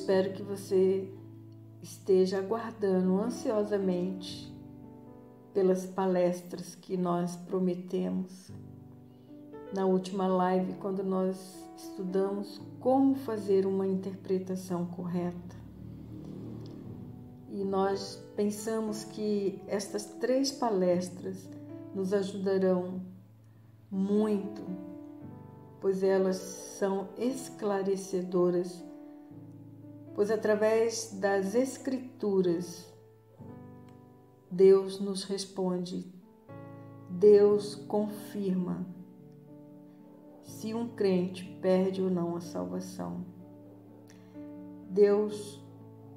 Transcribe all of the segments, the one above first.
espero que você esteja aguardando ansiosamente pelas palestras que nós prometemos na última live, quando nós estudamos como fazer uma interpretação correta. E nós pensamos que estas 3 palestras nos ajudarão muito, pois elas são esclarecedoras, pois através das Escrituras Deus nos responde, Deus confirma se um crente perde ou não a salvação. Deus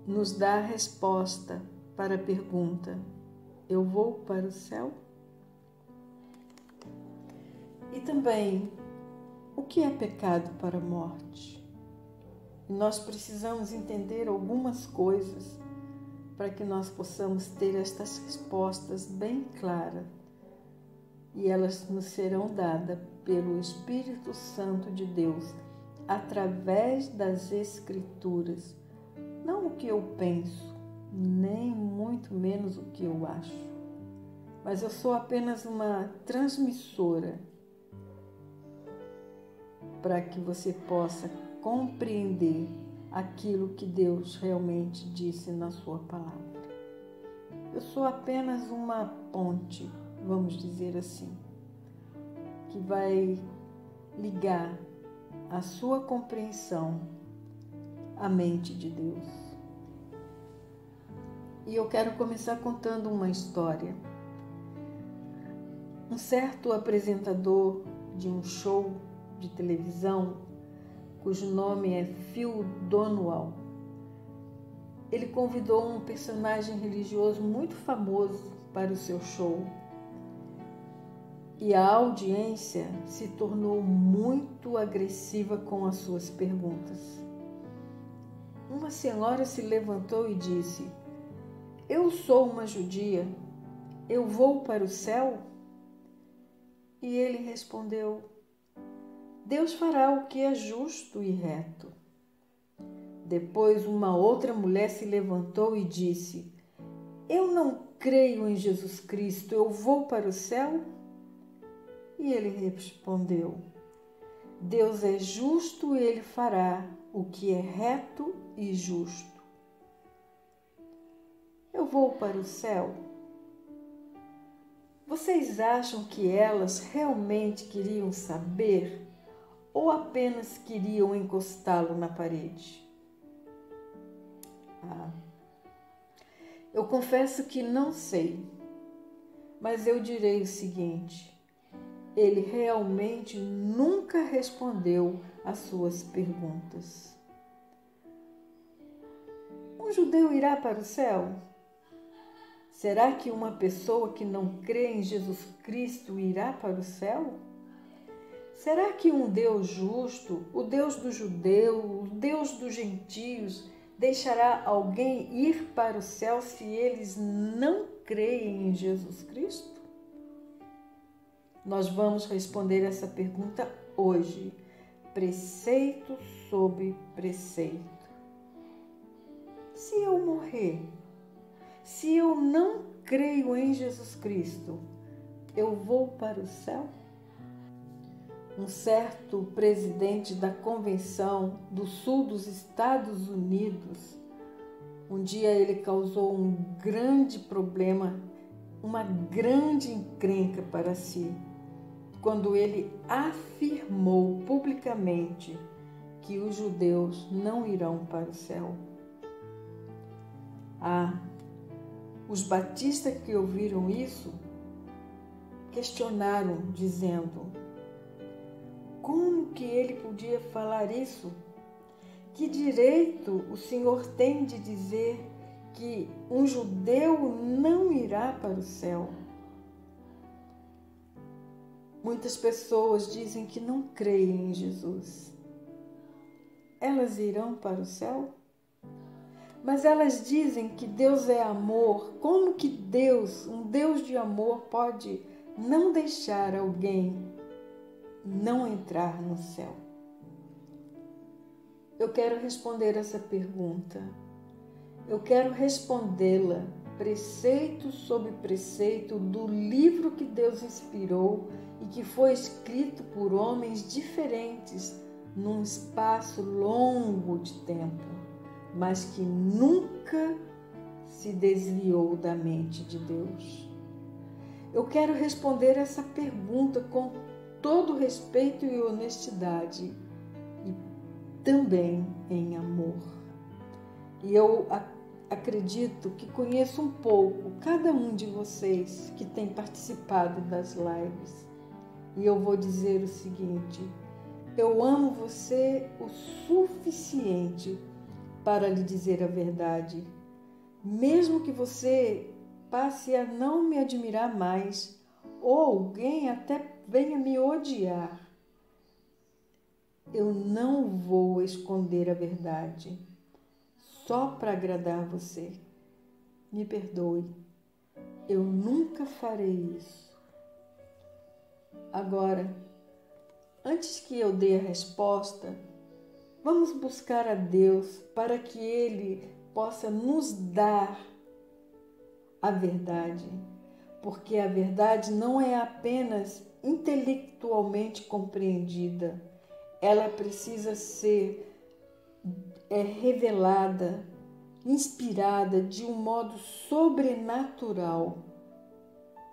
nos dá a resposta para a pergunta: eu vou para o céu? E também, o que é pecado para a morte? Nós precisamos entender algumas coisas para que nós possamos ter estas respostas bem claras, e elas nos serão dadas pelo Espírito Santo de Deus através das Escrituras. Não o que eu penso, nem muito menos o que eu acho, mas eu sou apenas uma transmissora para que você possa compreender aquilo que Deus realmente disse na sua palavra. Eu sou apenas uma ponte, vamos dizer assim, que vai ligar a sua compreensão à mente de Deus. E eu quero começar contando uma história. Um certo apresentador de um show de televisão, cujo nome é Phil Donahue, ele convidou um personagem religioso muito famoso para o seu show. E a audiência se tornou muito agressiva com as suas perguntas. Uma senhora se levantou e disse: eu sou uma judia, eu vou para o céu? E ele respondeu: Deus fará o que é justo e reto. Depois uma outra mulher se levantou e disse: eu não creio em Jesus Cristo, eu vou para o céu? E ele respondeu: Deus é justo e Ele fará o que é reto e justo. Eu vou para o céu? Vocês acham que elas realmente queriam saber ou apenas queriam encostá-lo na parede? Eu confesso que não sei, mas eu direi o seguinte: ele realmente nunca respondeu às suas perguntas. Um judeu irá para o céu? Será que uma pessoa que não crê em Jesus Cristo irá para o céu? Será que um Deus justo, o Deus dos judeus, o Deus dos gentios, deixará alguém ir para o céu se eles não creem em Jesus Cristo? Nós vamos responder essa pergunta hoje, preceito sobre preceito. Se eu morrer, se eu não creio em Jesus Cristo, eu vou para o céu? Um certo presidente da Convenção do Sul dos Estados Unidos, um dia ele causou um grande problema, uma grande encrenca para si, quando ele afirmou publicamente que os judeus não irão para o céu. Os batistas que ouviram isso questionaram, dizendo: como que ele podia falar isso? Que direito o Senhor tem de dizer que um judeu não irá para o céu? Muitas pessoas dizem que não creem em Jesus. Elas irão para o céu? Mas elas dizem que Deus é amor. Como que Deus, um Deus de amor, pode não deixar alguém não entrar no céu? eu quero responder essa pergunta. Eu quero respondê-la preceito sobre preceito do livro que Deus inspirou e que foi escrito por homens diferentes num espaço longo de tempo, mas que nunca se desviou da mente de Deus. Eu quero responder essa pergunta com todo respeito e honestidade e também em amor. E eu acredito que conheço um pouco cada um de vocês que tem participado das lives. E eu vou dizer o seguinte: eu amo você o suficiente para lhe dizer a verdade. Mesmo que você passe a não me admirar mais, ou alguém até venha me odiar, eu não vou esconder a verdade só para agradar você. Me perdoe, eu nunca farei isso. Agora, antes que eu dê a resposta, vamos buscar a Deus para que Ele possa nos dar a verdade, porque a verdade não é apenas intelectualmente compreendida, ela precisa ser revelada, inspirada de um modo sobrenatural,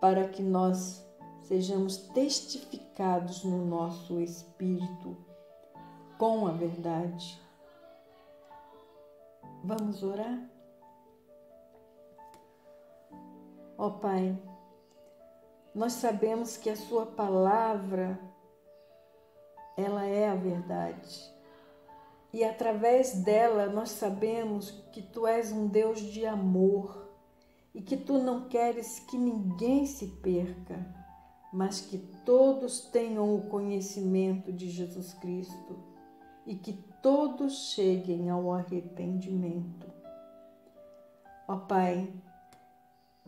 para que nós sejamos testificados no nosso espírito com a verdade. Vamos orar? Ó Pai, nós sabemos que a Sua palavra, ela é a verdade. E através dela nós sabemos que Tu és um Deus de amor e que Tu não queres que ninguém se perca, mas que todos tenham o conhecimento de Jesus Cristo e que todos cheguem ao arrependimento. Ó Pai,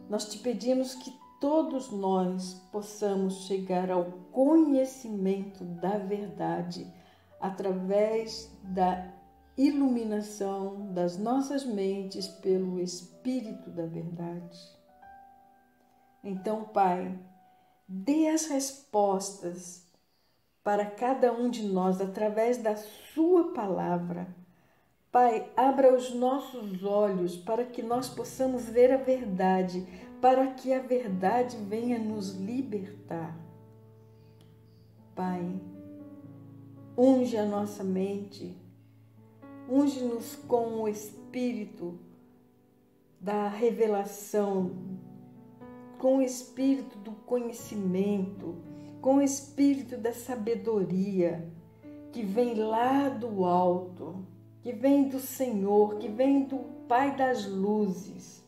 nós Te pedimos que todos nós possamos chegar ao conhecimento da verdade através da iluminação das nossas mentes pelo Espírito da verdade. Então, Pai, dê as respostas para cada um de nós através da Sua palavra. Pai, abra os nossos olhos para que nós possamos ver a verdade, para que a verdade venha nos libertar. Pai, unge a nossa mente, unge-nos com o Espírito da revelação, com o Espírito do conhecimento, com o Espírito da sabedoria, que vem lá do alto, que vem do Senhor, que vem do Pai das luzes,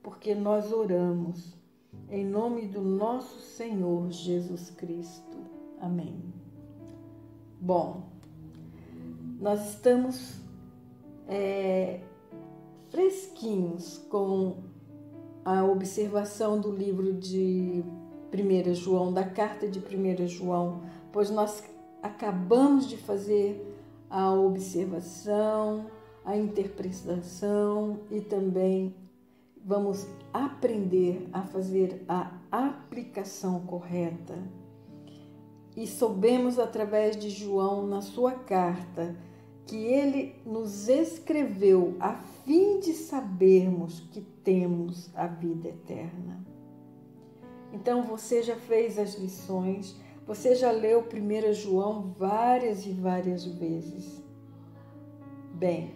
porque nós oramos em nome do nosso Senhor Jesus Cristo. Amém. Bom, nós estamos fresquinhos com a observação do livro de 1 João, da carta de 1 João, pois nós acabamos de fazer a observação, a interpretação e também vamos aprender a fazer a aplicação correta. E soubemos através de João, na sua carta, que ele nos escreveu a fim de sabermos que temos a vida eterna. Então você já fez as lições, você já leu 1 João várias e várias vezes. Bem,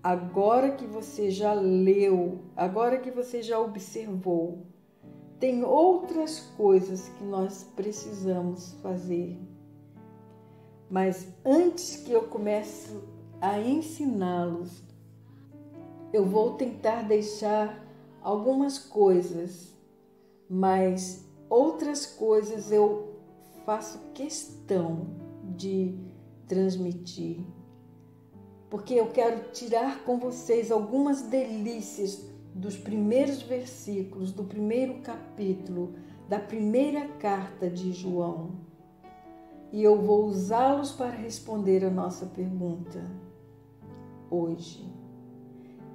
agora que você já leu, agora que você já observou, tem outras coisas que nós precisamos fazer. Mas antes que eu comece a ensiná-los, eu vou tentar deixar algumas coisas, mas outras coisas eu faço questão de transmitir, porque eu quero tirar com vocês algumas delícias dos primeiros versículos do primeiro capítulo da primeira carta de João. e eu vou usá-los para responder a nossa pergunta. Hoje,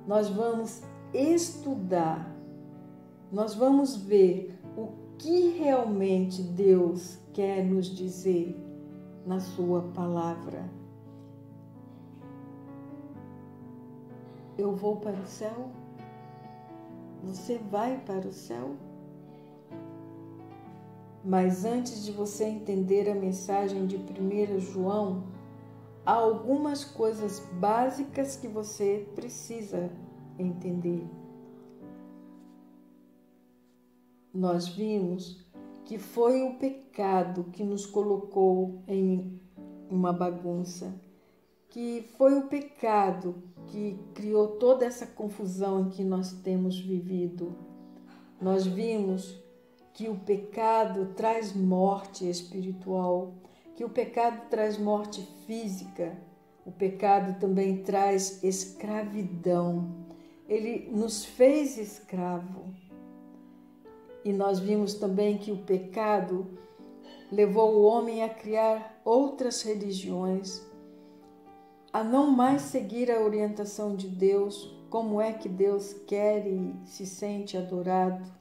nós vamos estudar, nós vamos ver o que realmente Deus quer nos dizer na sua palavra. Eu vou para o céu? Você vai para o céu? Mas antes de você entender a mensagem de 1 João, há algumas coisas básicas que você precisa entender. Nós vimos que foi o pecado que nos colocou em uma bagunça, que foi o pecado que criou toda essa confusão em que nós temos vivido. Nós vimos que o pecado traz morte espiritual, que o pecado traz morte física, o pecado também traz escravidão. Ele nos fez escravo. E nós vimos também que o pecado levou o homem a criar outras religiões, a não mais seguir a orientação de Deus, como é que Deus quer e se sente adorado,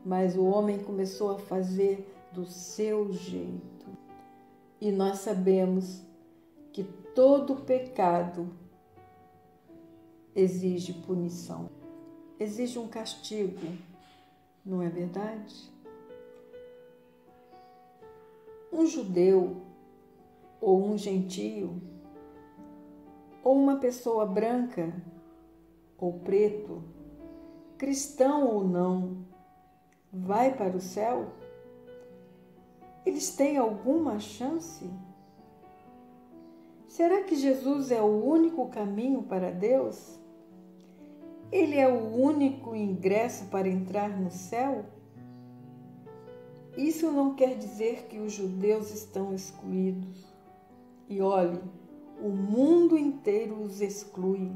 mas o homem começou a fazer do seu jeito. E nós sabemos que todo pecado exige punição, exige um castigo, não é verdade? Um judeu ou um gentio, ou uma pessoa branca ou preto, cristão ou não, vai para o céu? Eles têm alguma chance? Será que Jesus é o único caminho para Deus? Ele é o único ingresso para entrar no céu? Isso não quer dizer que os judeus estão excluídos. E olhe, o mundo inteiro os exclui,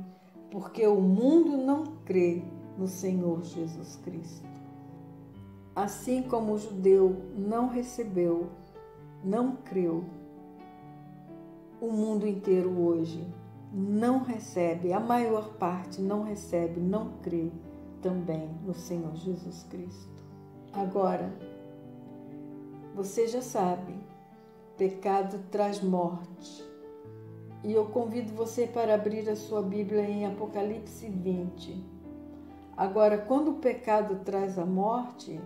porque o mundo não crê no Senhor Jesus Cristo. Assim como o judeu não recebeu, não creu, o mundo inteiro hoje não recebe, a maior parte não recebe, não crê também no Senhor Jesus Cristo. Agora, você já sabe, pecado traz morte. E eu convido você para abrir a sua Bíblia em Apocalipse 20. Agora, quando o pecado traz a morte,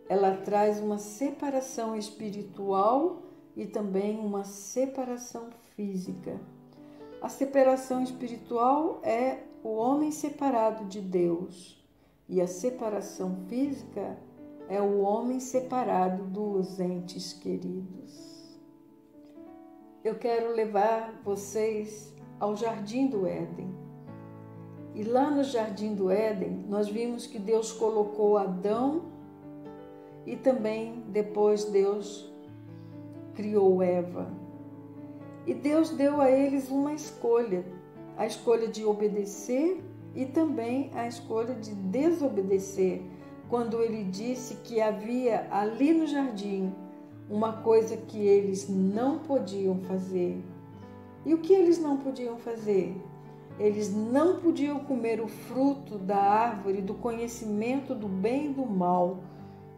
ela traz uma separação espiritual e também uma separação física. A separação espiritual é o homem separado de Deus e a separação física é o homem separado dos entes queridos. Eu quero levar vocês ao Jardim do Éden. E lá no Jardim do Éden, nós vimos que Deus colocou Adão e também depois Deus criou Eva. E Deus deu a eles uma escolha, a escolha de obedecer e também a escolha de desobedecer, quando ele disse que havia ali no jardim uma coisa que eles não podiam fazer. E o que eles não podiam fazer? Eles não podiam comer o fruto da árvore do conhecimento do bem e do mal,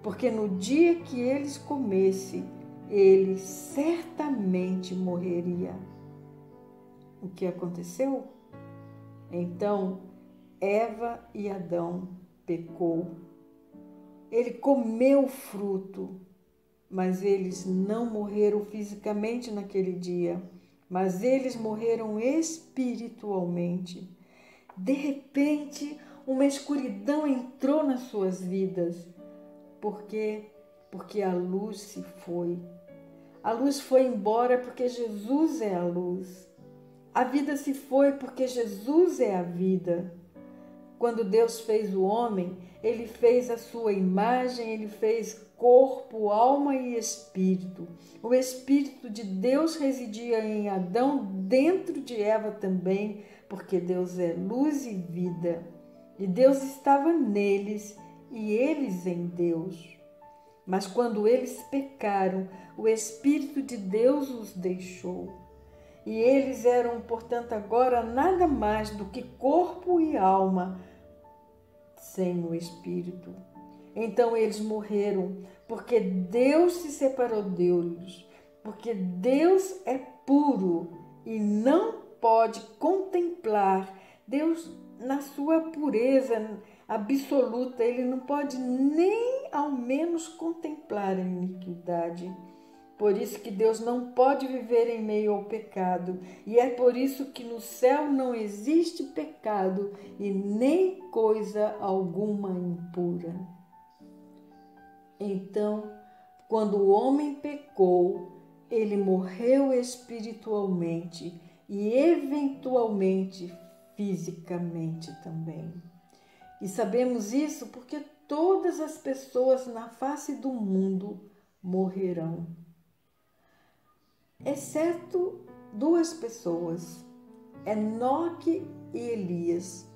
porque no dia que eles comessem, ele certamente morreria. O que aconteceu? Então, Eva e Adão pecou. Ele comeu o fruto, mas eles não morreram fisicamente naquele dia, mas eles morreram espiritualmente. De repente, uma escuridão entrou nas suas vidas. Por quê? Porque a luz se foi. A luz foi embora porque Jesus é a luz. A vida se foi porque Jesus é a vida. Quando Deus fez o homem, ele fez a sua imagem, ele fez corpo, alma e espírito. O Espírito de Deus residia em Adão, dentro de Eva também, porque Deus é luz e vida. E Deus estava neles e eles em Deus. Mas quando eles pecaram, o Espírito de Deus os deixou. E eles eram, portanto, agora nada mais do que corpo e alma sem o Espírito. Então eles morreram, porque Deus se separou deles, porque Deus é puro e não pode contemplar Deus na sua pureza absoluta. Ele não pode nem ao menos contemplar a iniquidade. Por isso que Deus não pode viver em meio ao pecado. E é por isso que no céu não existe pecado e nem coisa alguma impura. Então, quando o homem pecou, ele morreu espiritualmente e eventualmente fisicamente também. E sabemos isso porque todas as pessoas na face do mundo morrerão, exceto duas pessoas, Enoque e Elias,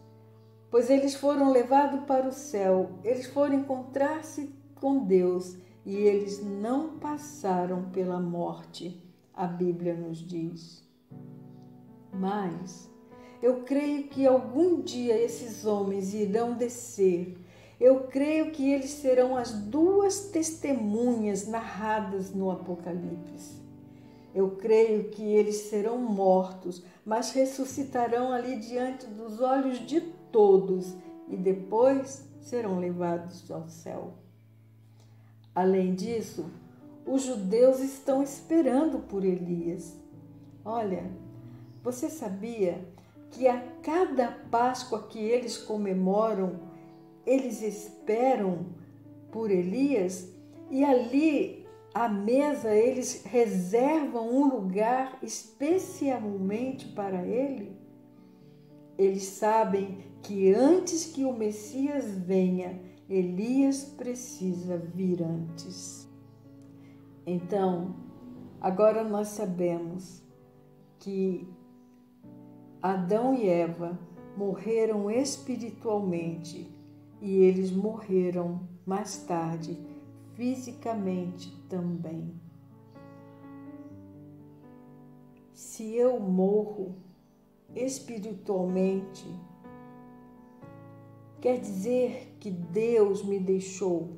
pois eles foram levados para o céu, eles foram encontrar-se com Deus e eles não passaram pela morte, a Bíblia nos diz. Mas eu creio que algum dia esses homens irão descer. Eu creio que eles serão as duas testemunhas narradas no Apocalipse. Eu creio que eles serão mortos, mas ressuscitarão ali diante dos olhos de todos e depois serão levados ao céu. Além disso, os judeus estão esperando por Elias. Olha, você sabia que a cada Páscoa que eles comemoram, eles esperam por Elias e ali à mesa eles reservam um lugar especialmente para ele? Eles sabem que antes que o Messias venha, Elias precisa vir antes. Então, agora nós sabemos que Adão e Eva morreram espiritualmente e eles morreram mais tarde fisicamente também. Se eu morro espiritualmente, quer dizer que Deus me deixou,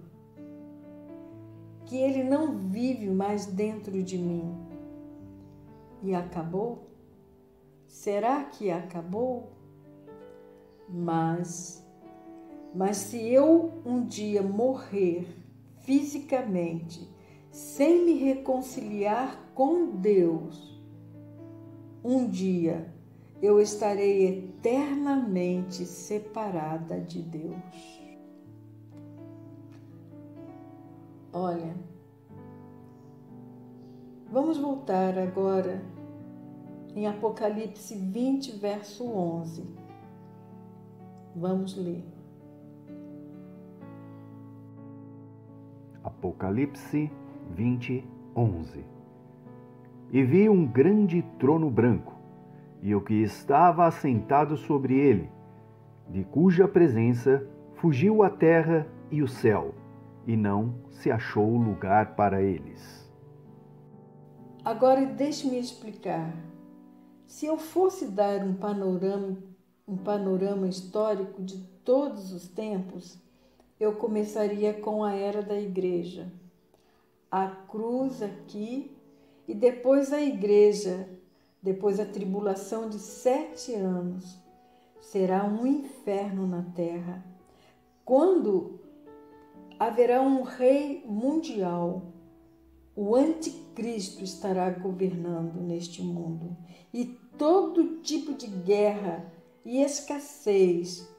que Ele não vive mais dentro de mim. E acabou? Será que acabou? Mas se eu um dia morrer fisicamente, sem me reconciliar com Deus, um dia eu estarei eternamente separada de Deus. Olha, vamos voltar agora em Apocalipse 20, verso 11. Vamos ler. Apocalipse 20, 11. E vi um grande trono branco, e o que estava assentado sobre ele, de cuja presença fugiu a terra e o céu, e não se achou lugar para eles. Agora deixe-me explicar. Se eu fosse dar um panorama histórico de todos os tempos, eu começaria com a era da igreja, a cruz aqui e depois a igreja, depois a tribulação de 7 anos. Será um inferno na terra, quando haverá um rei mundial. O anticristo estará governando neste mundo e todo tipo de guerra e escassez,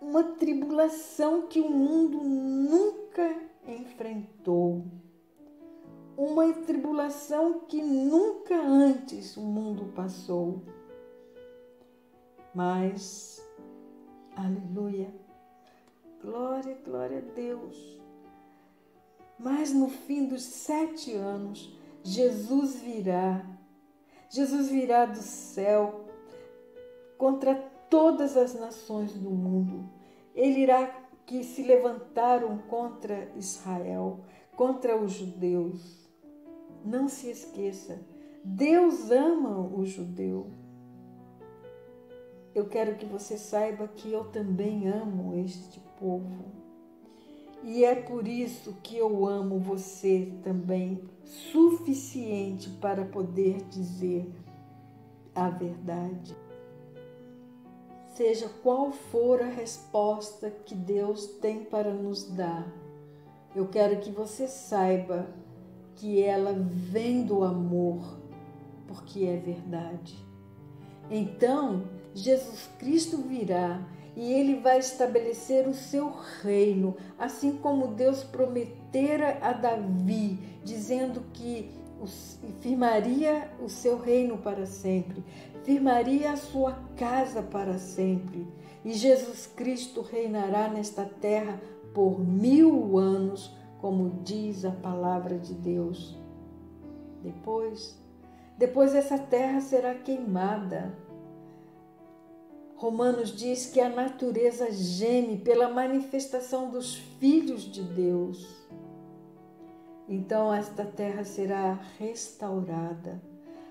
uma tribulação que o mundo nunca enfrentou, uma tribulação que nunca antes o mundo passou. Mas, aleluia, glória, glória a Deus. Mas no fim dos 7 anos, Jesus virá do céu contra todas as nações do mundo. Ele irá que se levantaram contra Israel, contra os judeus. Não se esqueça, Deus ama o judeu. Eu quero que você saiba que eu também amo este povo. E é por isso que eu amo você também, suficiente para poder dizer a verdade. Seja qual for a resposta que Deus tem para nos dar, eu quero que você saiba que ela vem do amor, porque é verdade. Então, Jesus Cristo virá e Ele vai estabelecer o seu reino, assim como Deus prometera a Davi, dizendo que firmaria o seu reino para sempre, firmaria a sua casa para sempre. E Jesus Cristo reinará nesta terra por 1000 anos, como diz a palavra de Deus. Depois essa terra será queimada. Romanos diz que a natureza geme pela manifestação dos filhos de Deus. Então esta terra será restaurada,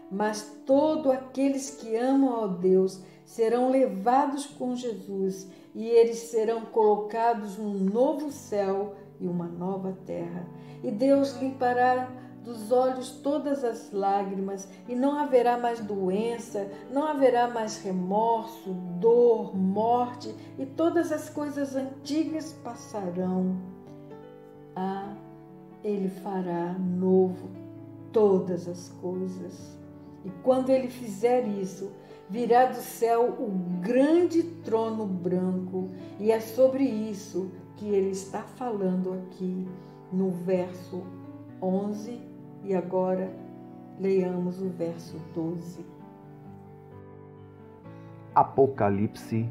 mas todos aqueles que amam a Deus serão levados com Jesus e eles serão colocados num novo céu e uma nova terra. E Deus limpará dos olhos todas as lágrimas, e não haverá mais doença, não haverá mais remorso, dor, morte, e todas as coisas antigas passarão. Ele fará novo todas as coisas. E quando Ele fizer isso, virá do céu o grande trono branco, e é sobre isso que Ele está falando aqui no verso 11, e agora leiamos o verso 12. Apocalipse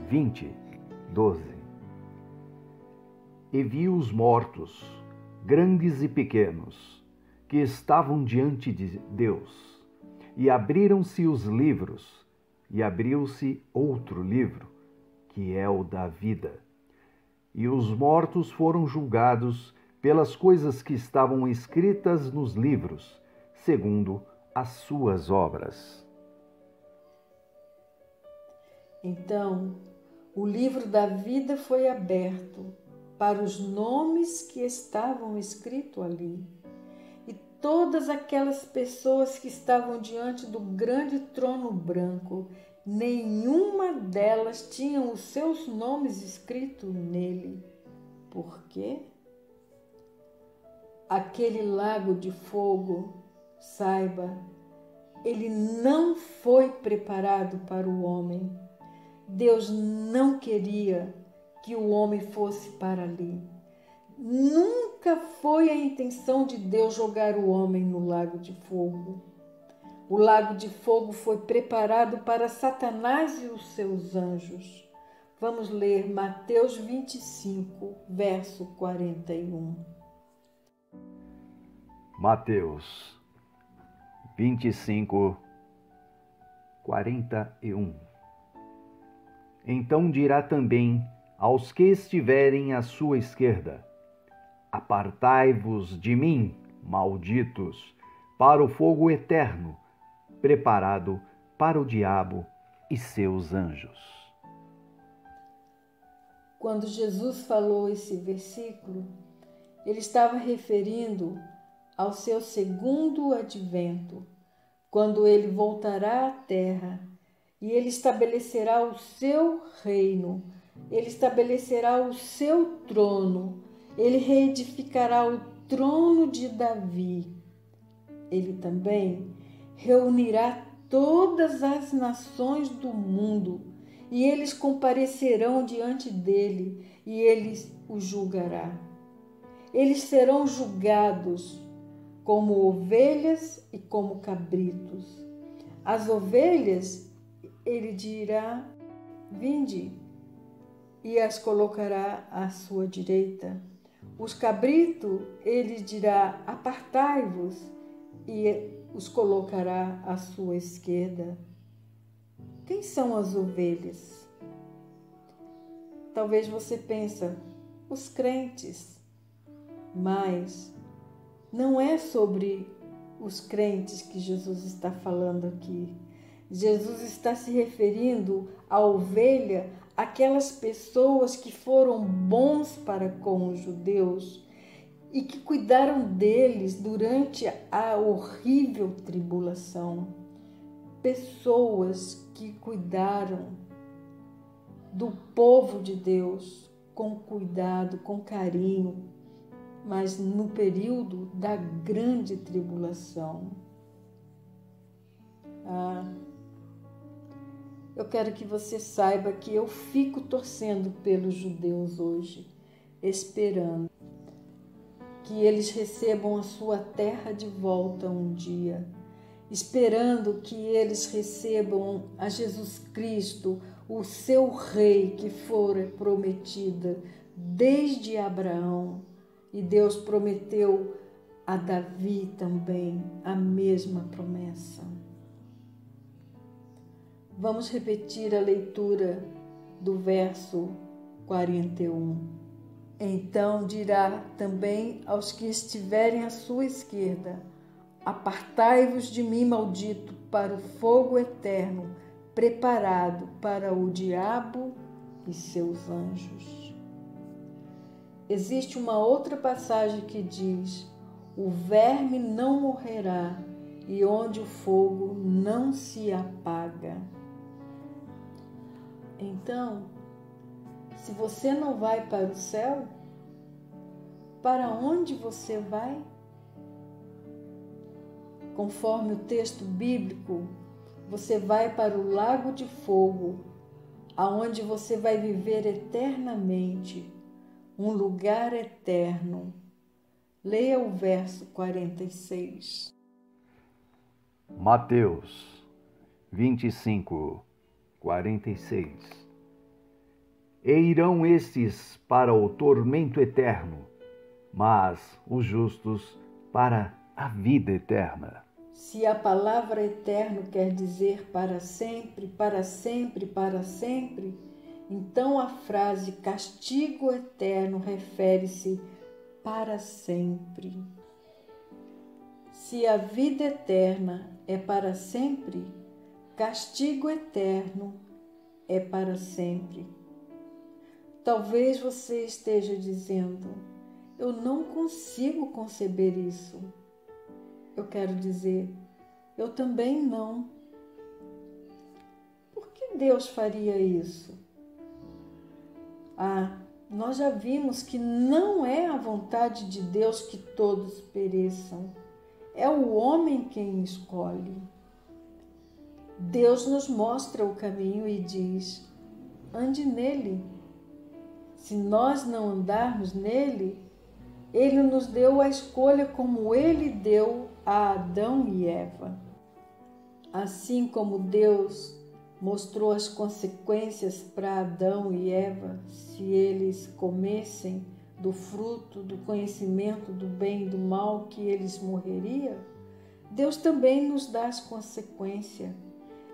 20, 12. E vi os mortos, grandes e pequenos, que estavam diante de Deus, e abriram-se os livros, e abriu-se outro livro, que é o da vida. E os mortos foram julgados pelas coisas que estavam escritas nos livros, segundo as suas obras. Então, o livro da vida foi aberto para os nomes que estavam escritos ali. E todas aquelas pessoas que estavam diante do grande trono branco, nenhuma delas tinha os seus nomes escritos nele. Por quê? Aquele lago de fogo, saiba, ele não foi preparado para o homem. Deus não queria que o homem fosse para ali. Nunca foi a intenção de Deus jogar o homem no lago de fogo. O lago de fogo foi preparado para Satanás e os seus anjos. Vamos ler Mateus 25, verso 41. Mateus 25, 41. Então dirá também aos que estiverem à sua esquerda: Apartai-vos de mim, malditos, para o fogo eterno, preparado para o diabo e seus anjos. Quando Jesus falou esse versículo, ele estava referindo ao seu segundo advento, quando ele voltará à terra e ele estabelecerá o seu reino, ele estabelecerá o seu trono, ele reedificará o trono de Davi. Ele também reunirá todas as nações do mundo e eles comparecerão diante dele e ele os julgará. Eles serão julgados como ovelhas e como cabritos. As ovelhas, ele dirá: vinde, e as colocará à sua direita. Os cabritos, ele dirá: apartai-vos, e os colocará à sua esquerda. Quem são as ovelhas? Talvez você pense, os crentes, mas não é sobre os crentes que Jesus está falando aqui. Jesus está se referindo à ovelha, aquelas pessoas que foram bons para com os judeus e que cuidaram deles durante a horrível tribulação. Pessoas que cuidaram do povo de Deus com cuidado, com carinho, mas no período da grande tribulação. Eu quero que você saiba que eu fico torcendo pelos judeus hoje, esperando que eles recebam a sua terra de volta um dia, esperando que eles recebam a Jesus Cristo, o seu rei que fora prometida desde Abraão, e Deus prometeu a Davi também a mesma promessa. Vamos repetir a leitura do verso 41. Então dirá também aos que estiverem à sua esquerda: apartai-vos de mim, maldito, para o fogo eterno, preparado para o diabo e seus anjos. Existe uma outra passagem que diz: o verme não morrerá e onde o fogo não se apaga. Então, se você não vai para o céu, para onde você vai? Conforme o texto bíblico, você vai para o lago de fogo, aonde você vai viver eternamente, um lugar eterno. Leia o verso 46. Mateus 25, 46. E irão estes para o tormento eterno, mas os justos para a vida eterna. Se a palavra eterno quer dizer para sempre, para sempre, para sempre, então a frase castigo eterno refere-se para sempre. Se a vida eterna é para sempre, castigo eterno é para sempre. Talvez você esteja dizendo: eu não consigo conceber isso. Eu quero dizer, eu também não. Por que Deus faria isso? Nós já vimos que não é a vontade de Deus que todos pereçam. É o homem quem escolhe. Deus nos mostra o caminho e diz: ande nele. Se nós não andarmos nele, Ele nos deu a escolha como Ele deu a Adão e Eva. Assim como Deus mostrou as consequências para Adão e Eva se eles comessem do fruto do conhecimento do bem e do mal, que eles morreriam, Deus também nos dá as consequências.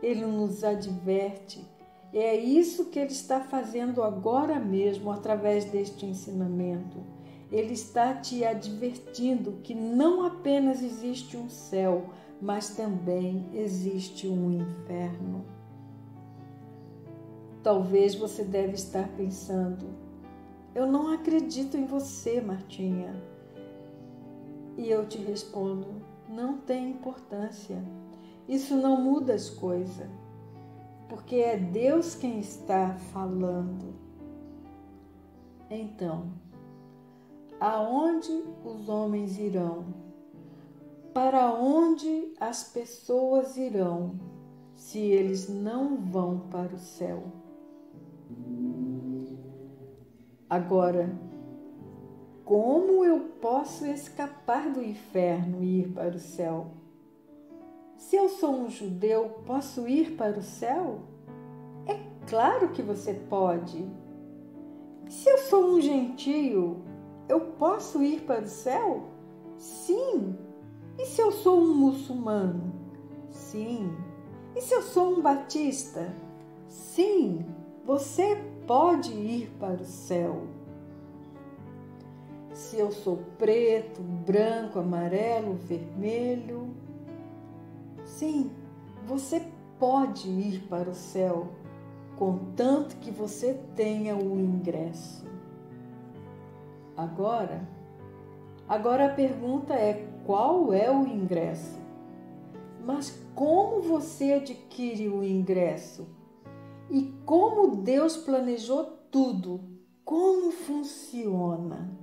Ele nos adverte. E é isso que Ele está fazendo agora mesmo através deste ensinamento. Ele está te advertindo que não apenas existe um céu, mas também existe um inferno. Talvez você deve estar pensando: eu não acredito em você, Martinha. E eu te respondo: não tem importância. Isso não muda as coisas, porque é Deus quem está falando. Então, aonde os homens irão? Para onde as pessoas irão se eles não vão para o céu? Agora, como eu posso escapar do inferno e ir para o céu? Se eu sou um judeu, posso ir para o céu? É claro que você pode. Se eu sou um gentio, eu posso ir para o céu? Sim. E se eu sou um muçulmano? Sim. E se eu sou um batista? Sim. Você pode ir para o céu. Se eu sou preto, branco, amarelo, vermelho, sim, você pode ir para o céu, contanto que você tenha o ingresso. Agora a pergunta é: qual é o ingresso? Mas como você adquire o ingresso? E como Deus planejou tudo? Como funciona?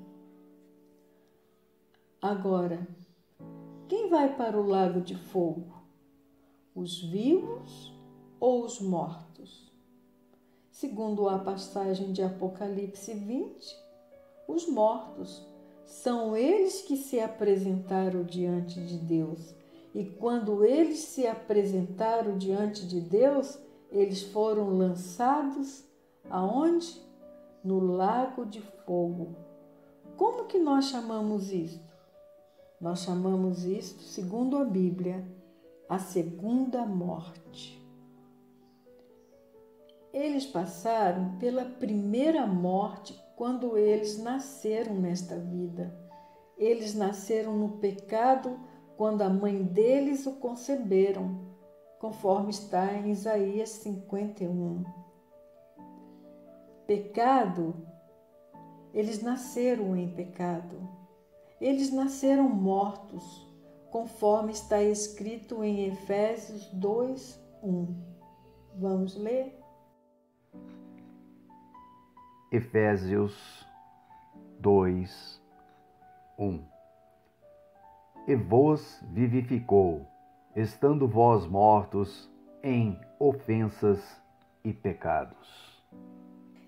Agora, quem vai para o lago de fogo? Os vivos ou os mortos? Segundo a passagem de Apocalipse 20, os mortos. São eles que se apresentaram diante de Deus. E quando eles se apresentaram diante de Deus, eles foram lançados aonde? No lago de fogo. Como que nós chamamos isto? Nós chamamos isto, segundo a Bíblia, a segunda morte. Eles passaram pela primeira morte quando eles nasceram nesta vida. Eles nasceram no pecado quando a mãe deles o conceberam, conforme está em Isaías 51. Pecado, eles nasceram em pecado. Eles nasceram mortos, conforme está escrito em Efésios 2:1. Vamos ler? Efésios 2:1. E vos vivificou, estando vós mortos em ofensas e pecados.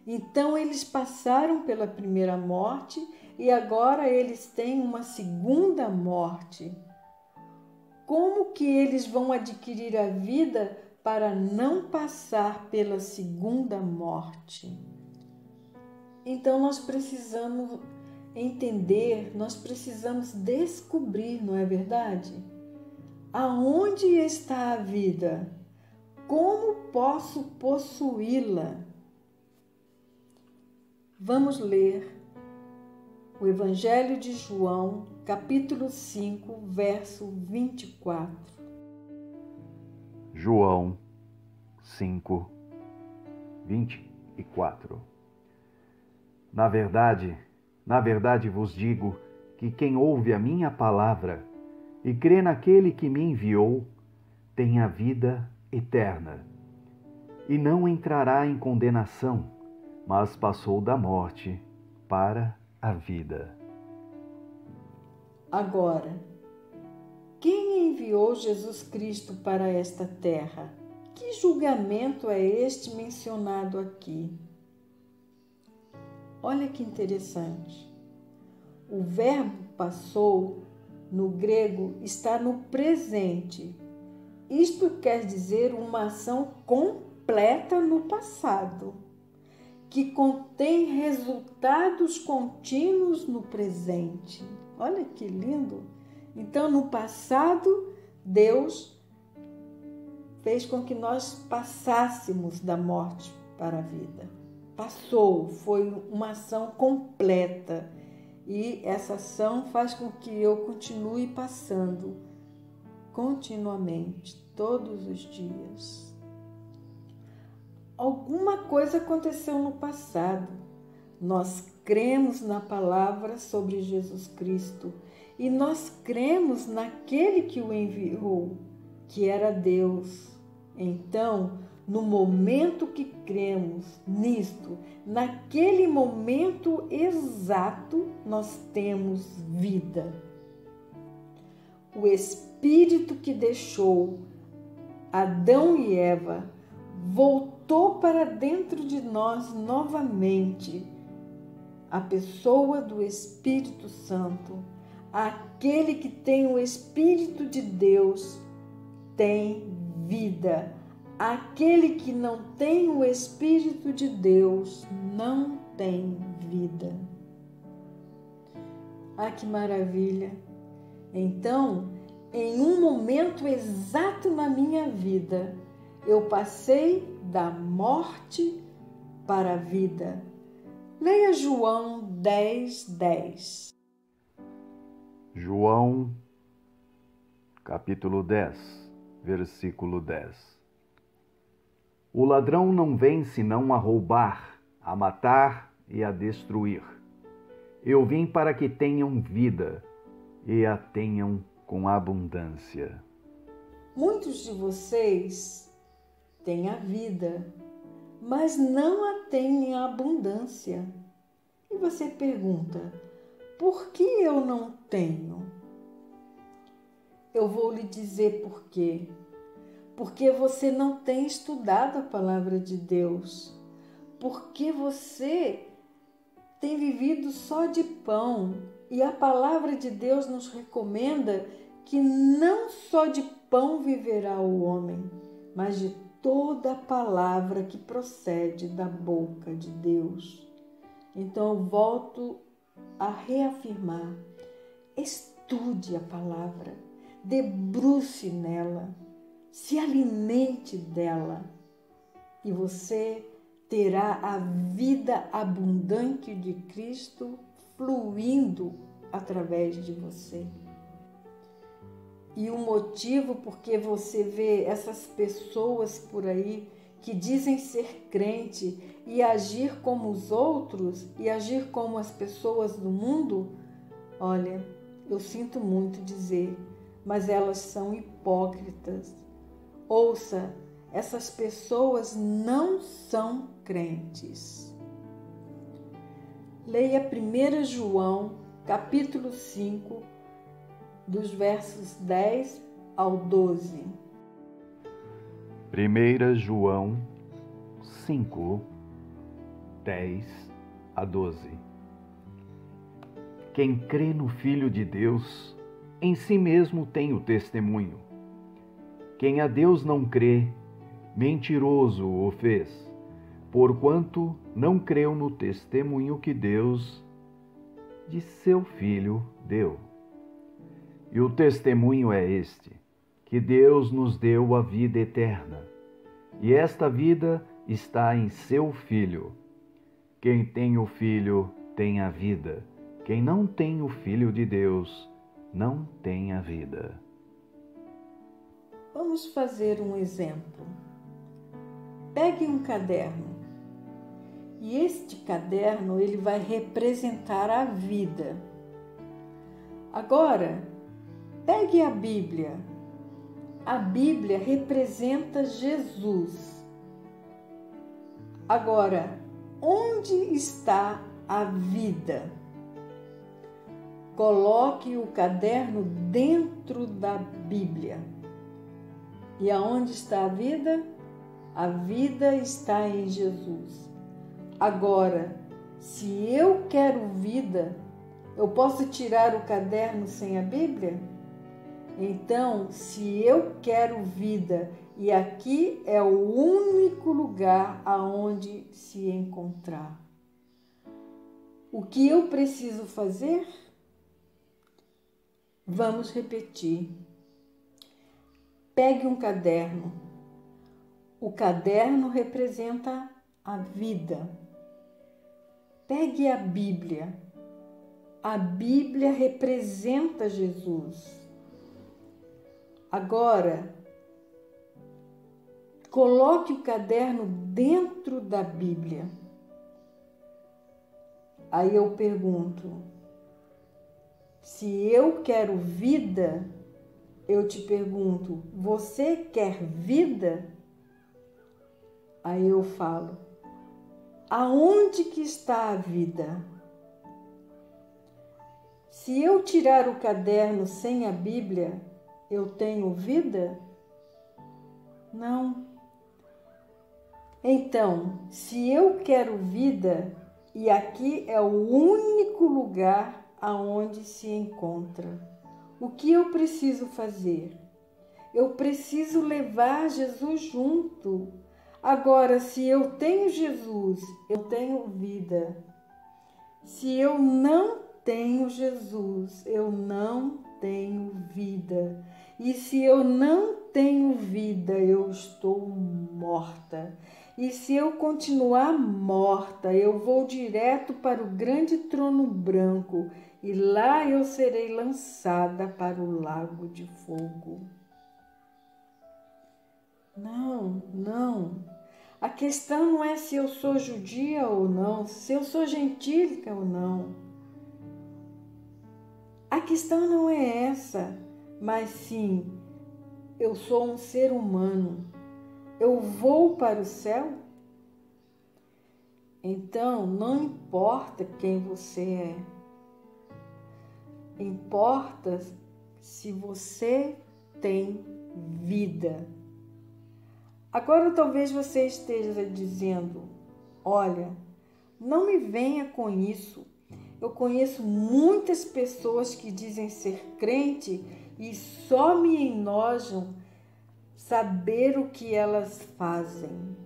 Então eles passaram pela primeira morte e agora eles têm uma segunda morte. Como que eles vão adquirir a vida para não passar pela segunda morte? Então nós precisamos entender, nós precisamos descobrir, não é verdade? Aonde está a vida? Como posso possuí-la? Vamos ler o Evangelho de João, capítulo 5, verso 24. João 5, 24. Na verdade vos digo que quem ouve a minha palavra e crê naquele que me enviou, tem a vida eterna, e não entrará em condenação, mas passou da morte para a vida. Agora, quem enviou Jesus Cristo para esta terra? Que julgamento é este mencionado aqui? Olha que interessante. O verbo passou, no grego, está no presente. Isto quer dizer uma ação completa no passado, que contém resultados contínuos no presente. Olha que lindo! Então, no passado, Deus fez com que nós passássemos da morte para a vida. Passou, foi uma ação completa. E essa ação faz com que eu continue passando continuamente, todos os dias. Alguma coisa aconteceu no passado. Nós cremos na palavra sobre Jesus Cristo e nós cremos naquele que o enviou, que era Deus. Então, no momento que cremos nisto, naquele momento exato, nós temos vida. O Espírito que deixou Adão e Eva voltou para dentro de nós novamente. A pessoa do Espírito Santo, aquele que tem o Espírito de Deus, tem vida. Aquele que não tem o Espírito de Deus não tem vida. Ah, que maravilha! Então, em um momento exato na minha vida, eu passei da morte para a vida. Leia João 10:10. João, capítulo 10, versículo 10. O ladrão não vem senão a roubar, a matar e a destruir. Eu vim para que tenham vida e a tenham com abundância. Muitos de vocês têm a vida, mas não a têm em abundância. E você pergunta, por que eu não tenho? Eu vou lhe dizer por quê. Porque você não tem estudado a palavra de Deus. Porque você tem vivido só de pão. E a palavra de Deus nos recomenda que não só de pão viverá o homem, mas de toda a palavra que procede da boca de Deus. Então eu volto a reafirmar: estude a palavra, debruce nela, se alimente dela e você terá a vida abundante de Cristo fluindo através de você. E o motivo porque você vê essas pessoas por aí que dizem ser crente e agir como os outros e agir como as pessoas do mundo, olha, eu sinto muito dizer, mas elas são hipócritas. Ouça, essas pessoas não são crentes. Leia 1 João, capítulo 5, dos versos 10 ao 12. 1 João 5, 10 a 12. Quem crê no Filho de Deus, em si mesmo tem o testemunho. Quem a Deus não crê, mentiroso o fez, porquanto não creu no testemunho que Deus de seu Filho deu. E o testemunho é este, que Deus nos deu a vida eterna, e esta vida está em seu Filho. Quem tem o Filho tem a vida, quem não tem o Filho de Deus não tem a vida. Vamos fazer um exemplo. Pegue um caderno, e este caderno ele vai representar a vida. Agora, pegue a Bíblia. A Bíblia representa Jesus. Agora, onde está a vida? Coloque o caderno dentro da Bíblia. E aonde está a vida? A vida está em Jesus. Agora, se eu quero vida, eu posso tirar o caderno sem a Bíblia? Então, se eu quero vida, e aqui é o único lugar aonde se encontrar, o que eu preciso fazer? Vamos repetir. Pegue um caderno. O caderno representa a vida. Pegue a Bíblia. A Bíblia representa Jesus. Agora, coloque o caderno dentro da Bíblia. Aí eu pergunto, se eu quero vida, eu te pergunto, você quer vida? Aí eu falo, aonde que está a vida? Se eu tirar o caderno sem a Bíblia, eu tenho vida? Não. Então, se eu quero vida, e aqui é o único lugar aonde se encontra, o que eu preciso fazer? Eu preciso levar Jesus junto. Agora, se eu tenho Jesus, eu tenho vida. Se eu não tenho Jesus, eu não tenho vida. E se eu não tenho vida, eu estou morta. E se eu continuar morta, eu vou direto para o grande trono branco e lá eu serei lançada para o lago de fogo. Não, não. A questão não é se eu sou judia ou não, se eu sou gentílica ou não. A questão não é essa, mas sim, eu sou um ser humano. Eu vou para o céu? Então, não importa quem você é. Importa se você tem vida. Agora talvez você esteja dizendo, olha, não me venha com isso. Eu conheço muitas pessoas que dizem ser crente e só me enojam saber o que elas fazem.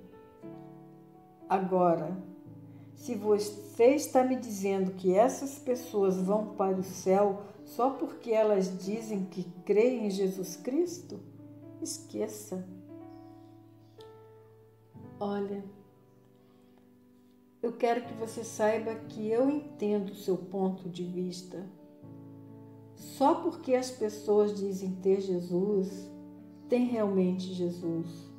Agora, se você está me dizendo que essas pessoas vão para o céu só porque elas dizem que creem em Jesus Cristo, esqueça. Olha, eu quero que você saiba que eu entendo o seu ponto de vista. Só porque as pessoas dizem ter Jesus, tem realmente Jesus.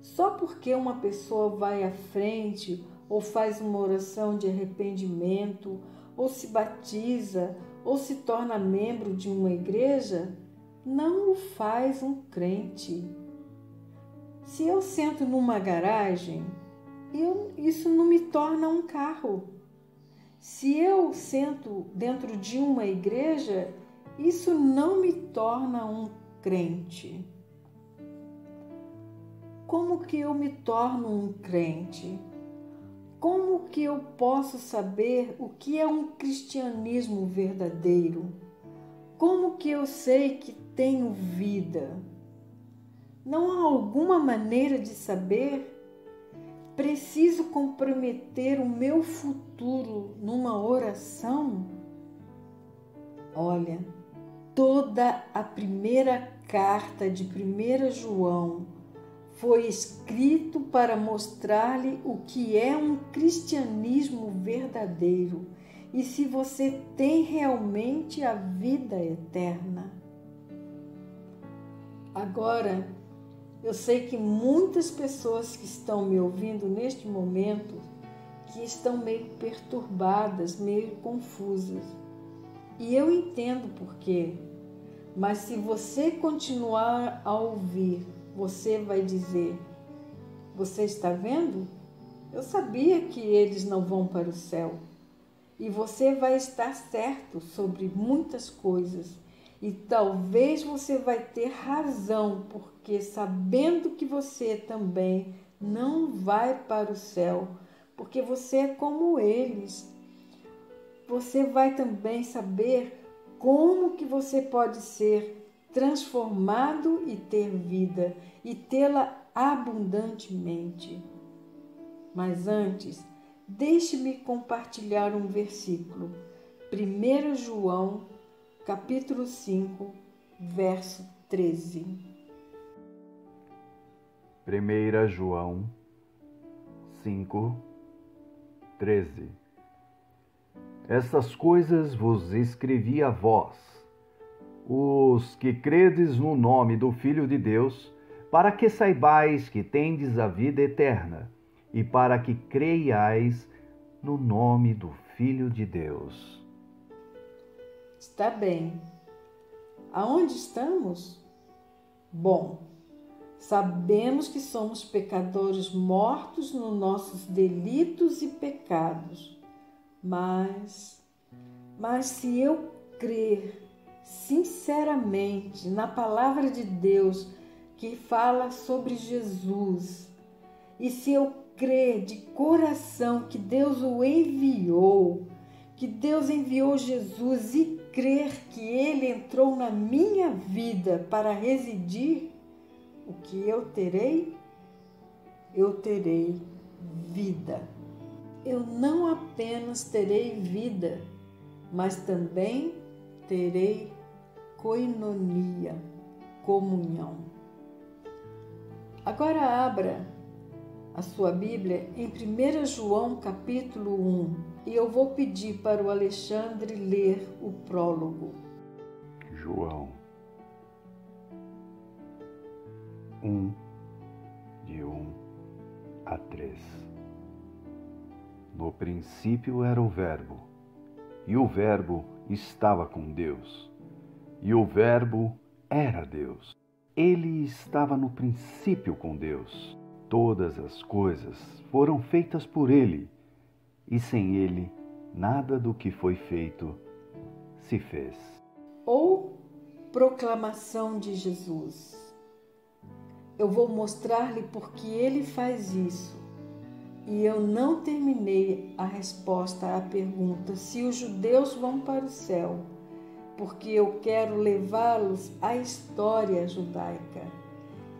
Só porque uma pessoa vai à frente ou faz uma oração de arrependimento, ou se batiza, ou se torna membro de uma igreja, não o faz um crente. Se eu sento numa garagem, isso não me torna um carro. Se eu sento dentro de uma igreja, isso não me torna um crente. Como que eu me torno um crente? Como que eu posso saber o que é um cristianismo verdadeiro? Como que eu sei que tenho vida? Não há alguma maneira de saber? Preciso comprometer o meu futuro numa oração? Olha, toda a primeira carta de 1 João foi escrito para mostrar-lhe o que é um cristianismo verdadeiro e se você tem realmente a vida eterna. Agora, eu sei que muitas pessoas que estão me ouvindo neste momento que estão meio perturbadas, meio confusas. E eu entendo por quê. Mas se você continuar a ouvir, você vai dizer, você está vendo? Eu sabia que eles não vão para o céu. E você vai estar certo sobre muitas coisas. E talvez você vai ter razão, porque sabendo que você também não vai para o céu, porque você é como eles, você vai também saber como que você pode ser transformado e ter vida, e tê-la abundantemente. Mas antes, deixe-me compartilhar um versículo. 1 João, capítulo 5, verso 13. 1 João 5, 13. Estas coisas vos escrevi a vós, os que credes no nome do Filho de Deus, para que saibais que tendes a vida eterna, e para que creiais no nome do Filho de Deus. Está bem. Aonde estamos? Bom, sabemos que somos pecadores mortos nos nossos delitos e pecados. Mas se eu crer sinceramente na palavra de Deus que fala sobre Jesus, e se eu crer de coração que Deus o enviou, que Deus enviou Jesus e crer que Ele entrou na minha vida para residir, o que eu terei? Eu terei vida. Eu não apenas terei vida, mas também terei koinonia, comunhão. Agora abra a sua Bíblia em 1 João capítulo 1 e eu vou pedir para o Alexandre ler o prólogo. João 1, de 1 a 3. No princípio era o Verbo, e o Verbo estava com Deus, e o Verbo era Deus. Ele estava no princípio com Deus. Todas as coisas foram feitas por ele, e sem ele, nada do que foi feito se fez. Ou proclamação de Jesus. Eu vou mostrar-lhe porque ele faz isso. E eu não terminei a resposta à pergunta se os judeus vão para o céu, porque eu quero levá-los à história judaica.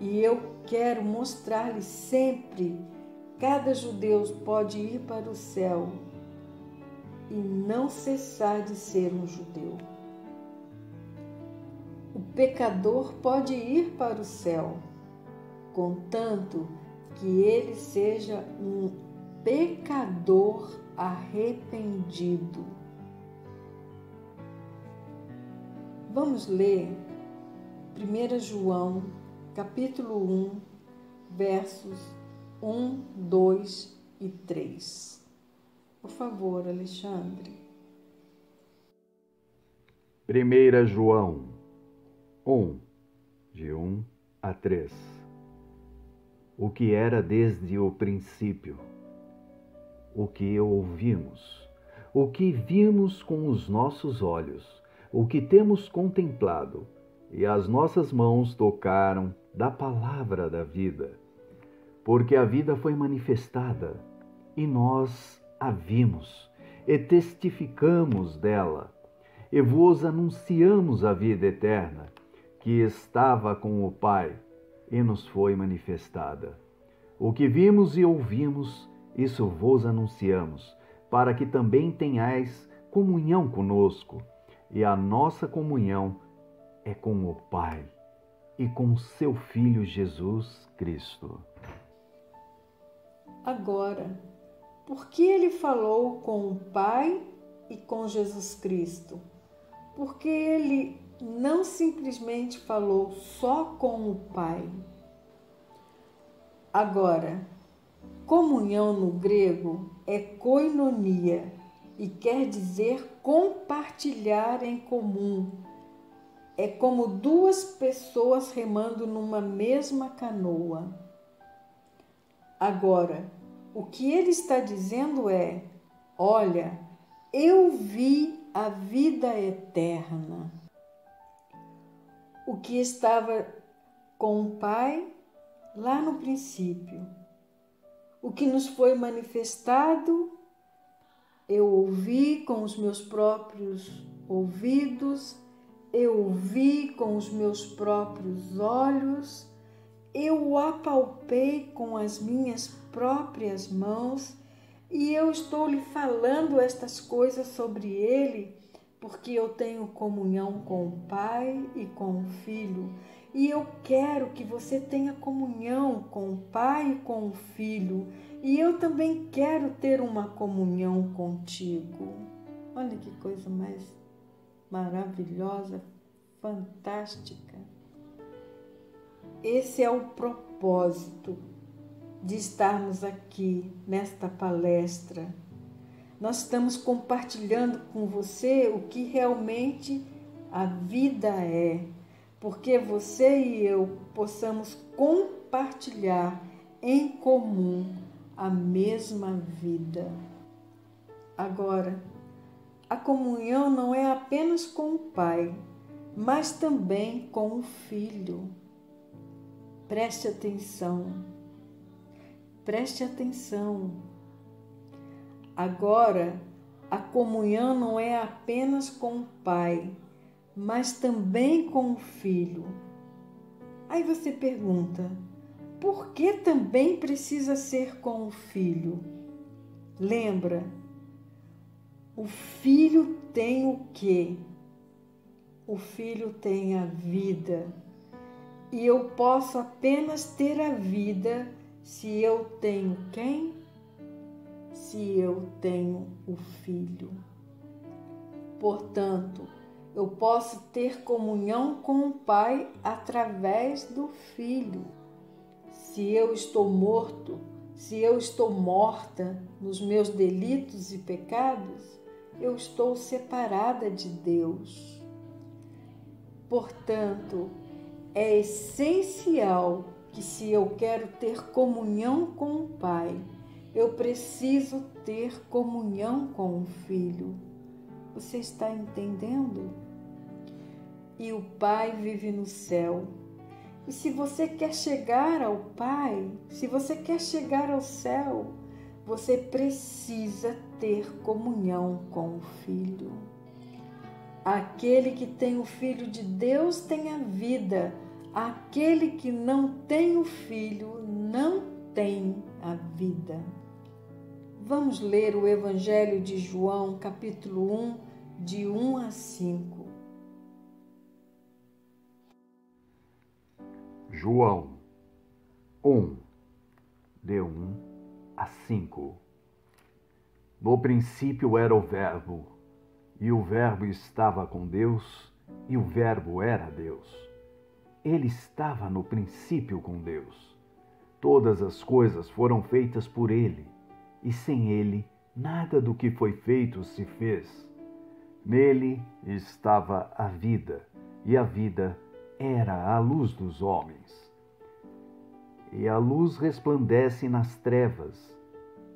E eu quero mostrar-lhes sempre, cada judeu pode ir para o céu e não cessar de ser um judeu. O pecador pode ir para o céu, contanto que ele seja um pecador arrependido. Vamos ler 1 João, capítulo 1, versos 1, 2 e 3. Por favor, Alexandre. 1 João 1, de 1 a 3. O que era desde o princípio, o que ouvimos, o que vimos com os nossos olhos, o que temos contemplado, e as nossas mãos tocaram da palavra da vida. Porque a vida foi manifestada, e nós a vimos, e testificamos dela, e vos anunciamos a vida eterna, que estava com o Pai, e nos foi manifestada. O que vimos e ouvimos, isso vos anunciamos, para que também tenhais comunhão conosco, e a nossa comunhão é com o Pai e com seu Filho Jesus Cristo. Agora, por que ele falou com o Pai e com Jesus Cristo? Porque ele não simplesmente falou só com o Pai. Agora, comunhão no grego é koinonia e quer dizer compartilhar em comum. É como duas pessoas remando numa mesma canoa. Agora, o que ele está dizendo é: olha, eu vi a vida eterna. O que estava com o Pai lá no princípio. O que nos foi manifestado, eu ouvi com os meus próprios ouvidos, eu vi com os meus próprios olhos, eu o apalpei com as minhas próprias mãos e eu estou lhe falando estas coisas sobre ele porque eu tenho comunhão com o Pai e com o Filho. E eu quero que você tenha comunhão com o Pai e com o Filho. E eu também quero ter uma comunhão contigo. Olha que coisa mais maravilhosa, fantástica. Esse é o propósito de estarmos aqui nesta palestra. Nós estamos compartilhando com você o que realmente a vida é, porque você e eu possamos compartilhar em comum a mesma vida. Agora, a comunhão não é apenas com o Pai, mas também com o Filho. Preste atenção. Preste atenção. Agora, a comunhão não é apenas com o Pai, mas também com o Filho. Aí você pergunta, por que também precisa ser com o Filho? Lembra, o Filho tem o quê? O Filho tem a vida. E eu posso apenas ter a vida Se eu tenho quem? Se eu tenho o Filho. Portanto, eu posso ter comunhão com o Pai através do Filho. Se eu estou morto, se eu estou morta nos meus delitos e pecados, eu estou separada de Deus. Portanto, é essencial que, se eu quero ter comunhão com o Pai, eu preciso ter comunhão com o Filho. Você está entendendo? E o Pai vive no céu. E se você quer chegar ao Pai, se você quer chegar ao céu, você precisa ter comunhão com o Filho. Aquele que tem o Filho de Deus tem a vida. Aquele que não tem o Filho não tem a vida. Vamos ler o Evangelho de João, capítulo 1, de 1 a 5. João 1, de 1 a 5. No princípio era o Verbo, e o Verbo estava com Deus, e o Verbo era Deus. Ele estava no princípio com Deus. Todas as coisas foram feitas por ele, e sem ele nada do que foi feito se fez. Nele estava a vida, e a vida era a luz dos homens. E a luz resplandece nas trevas,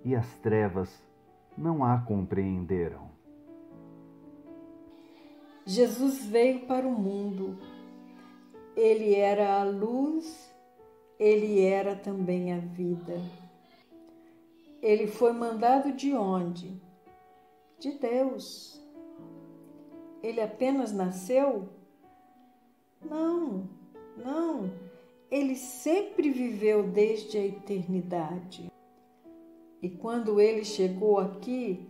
e as trevas não a compreenderam. Jesus veio para o mundo. Ele era a luz, ele era também a vida. Ele foi mandado de onde? De Deus. Ele apenas nasceu? Não. Ele sempre viveu desde a eternidade. E quando ele chegou aqui,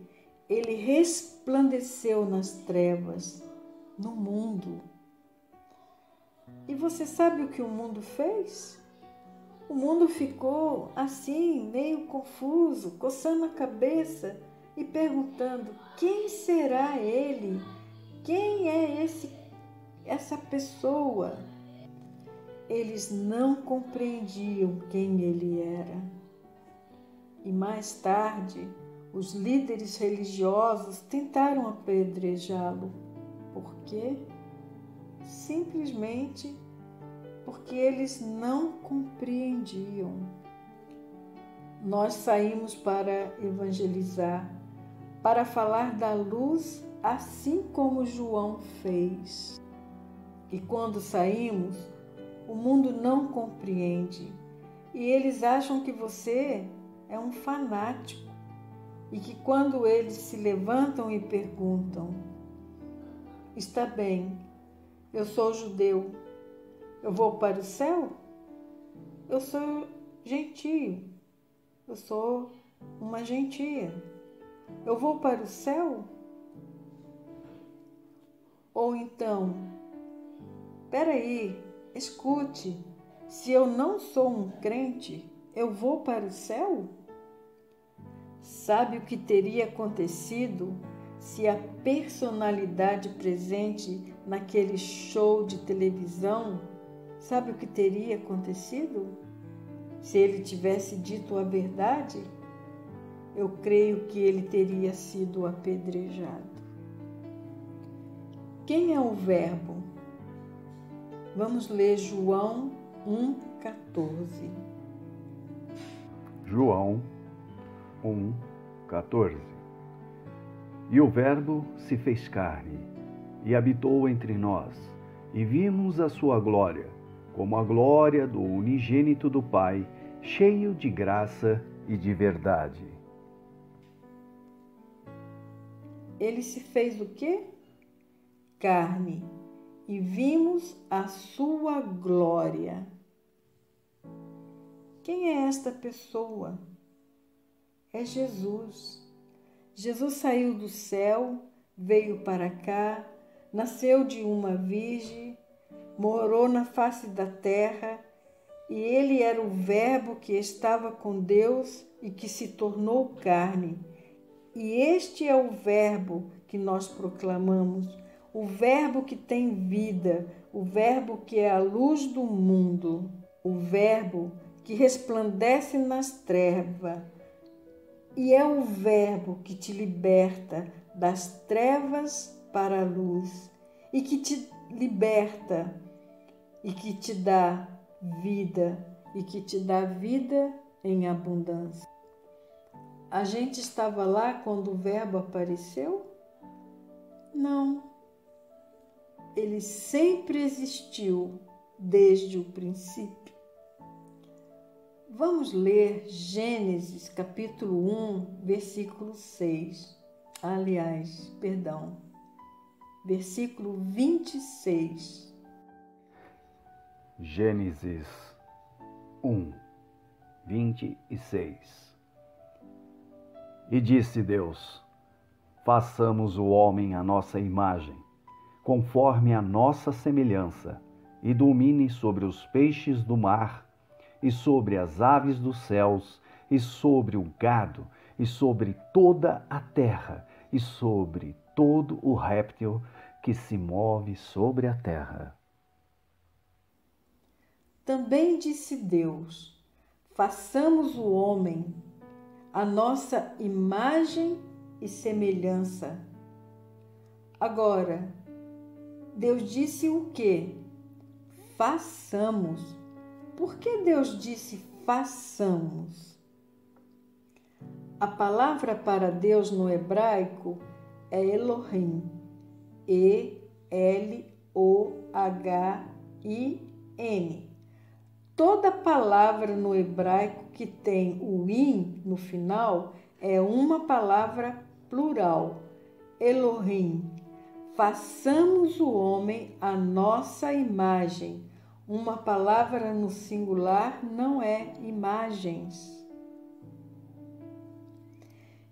ele resplandeceu nas trevas, no mundo. E você sabe o que o mundo fez? O mundo ficou assim, meio confuso, coçando a cabeça e perguntando: quem será ele? Quem é essa pessoa? Eles não compreendiam quem ele era. E mais tarde, os líderes religiosos tentaram apedrejá-lo. Por quê? Simplesmente porque eles não compreendiam. Nós saímos para evangelizar, para falar da luz, assim como João fez. E quando saímos, o mundo não compreende e eles acham que você é um fanático e que quando eles se levantam e perguntam: está bem, eu sou judeu, eu vou para o céu? Eu sou gentio, eu sou uma gentia, eu vou para o céu? Ou então, peraí, escute, se eu não sou um crente, eu vou para o céu? Sabe o que teria acontecido se a personalidade presente naquele show de televisão, sabe o que teria acontecido? Se ele tivesse dito a verdade, eu creio que ele teria sido apedrejado. Quem é o Verbo? Vamos ler João 1,14. João 1,14. E o Verbo se fez carne e habitou entre nós, e vimos a sua glória, como a glória do unigênito do Pai, cheio de graça e de verdade. Ele se fez o quê? Carne, e vimos a sua glória. Quem é esta pessoa? É Jesus. Jesus saiu do céu, veio para cá, nasceu de uma virgem, morou na face da terra e ele era o Verbo que estava com Deus e que se tornou carne. E este é o Verbo que nós proclamamos, o Verbo que tem vida, o Verbo que é a luz do mundo, o Verbo que resplandece nas trevas. E é o Verbo que te liberta das trevas para a luz, e que te liberta, e que te dá vida, e que te dá vida em abundância. A gente estava lá quando o Verbo apareceu? Não. Ele sempre existiu desde o princípio. Vamos ler Gênesis capítulo 1, versículo 6. Versículo 26. Gênesis 1, 26. E disse Deus: façamos o homem à nossa imagem, conforme a nossa semelhança, e domine sobre os peixes do mar, e sobre as aves dos céus, e sobre o gado, e sobre toda a terra, e sobre todo o réptil que se move sobre a terra. Também disse Deus: façamos o homem a nossa imagem e semelhança. Agora, Deus disse o quê? Façamos. Por que Deus disse façamos? A palavra para Deus no hebraico é Elohim. E-L-O-H-I-N. Toda palavra no hebraico que tem o in no final é uma palavra plural, Elohim. Façamos o homem à nossa imagem. Uma palavra no singular não é imagens.